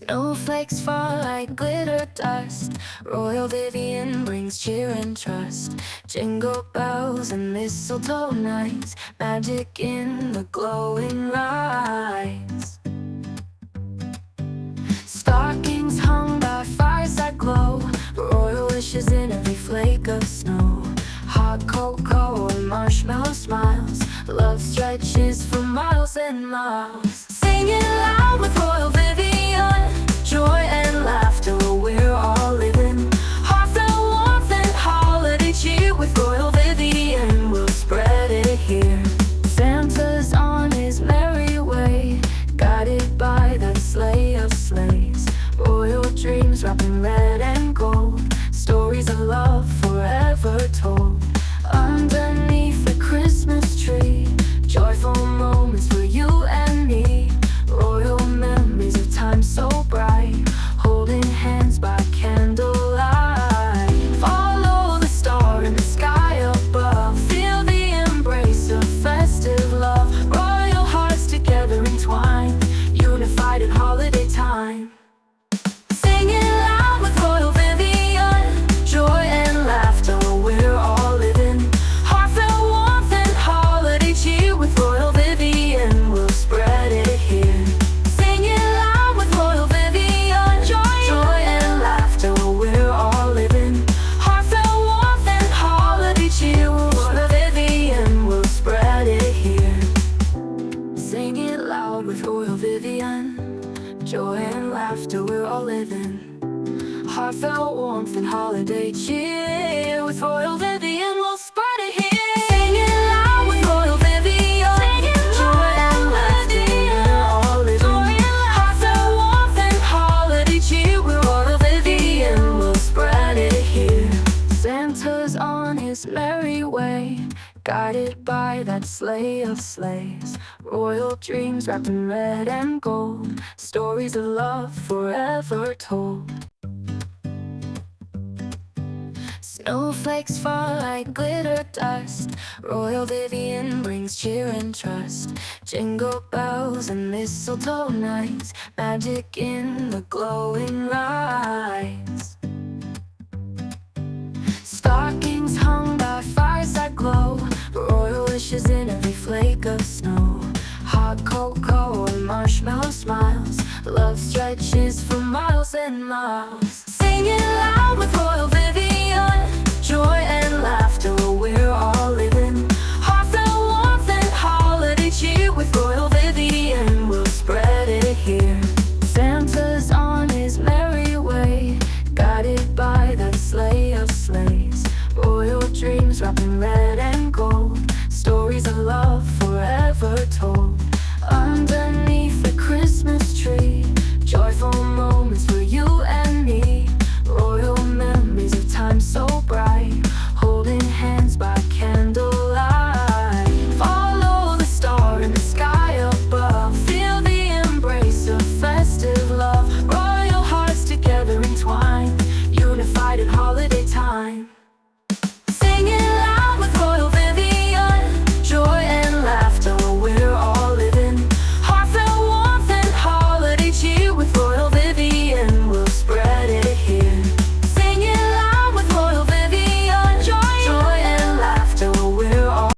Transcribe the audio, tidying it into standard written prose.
Snowflakes fall like glitter dust. Royal Vivian brings cheer and trust. Jingle bells and mistletoe nights, magic in the glowing lights. Stockings hung by fireside glow, royal wishes in every flake of snow. Hot cocoa and marshmallow smiles, love stretches for miles and miles. Singing loud with Royal Vivian, joy and laughter, we're all living. Heartfelt warmth and holiday cheer with Royal Vivian, we'll spread it here. Santa's on his merry way, guided by that sleigh of sleighs. Royal dreams wrapped in red and gold, stories of love forever told. Underneath the Christmas tree, joyful moments for you and me. Royal memories of time so bright, holding hands by candlelight. Follow the star in the sky above, feel the embrace of festive love. Royal hearts together entwined, unified in holiday time. Singing loud with Royal Vivian, joy and laughter, we're all living. Heartfelt warmth and holiday cheer with Royal Vivian, we'll spread it here. Singing loud with Royal Vivian, joy and laughter, we're all living. Heartfelt warmth and holiday cheer with Royal Vivian, we'll spread it here. Sing it loud with Royal Vivian, joy and laughter, we're all living. Heartfelt warmth and holiday cheer with Royal Vivian, we'll spread it here. Sing it loud with Royal Vivian, joy and laughter, we're all living. Heartfelt warmth and holiday cheer with Royal Vivian, we'll spread it here. Santa's on his merry way, guided by that sleigh of sleighs. Royal dreams wrapped in red and gold, stories of love forever told. Snowflakes fall like glitter dust. Royal Vivian brings cheer and trust. Jingle bells and mistletoe nights, magic in the glowing lights. Stockings hung by fireside glow, royal wishes in every flake of snow. Hot cocoa and marshmallow smiles, love stretches for miles and miles. Singing loud with Royal Vivian,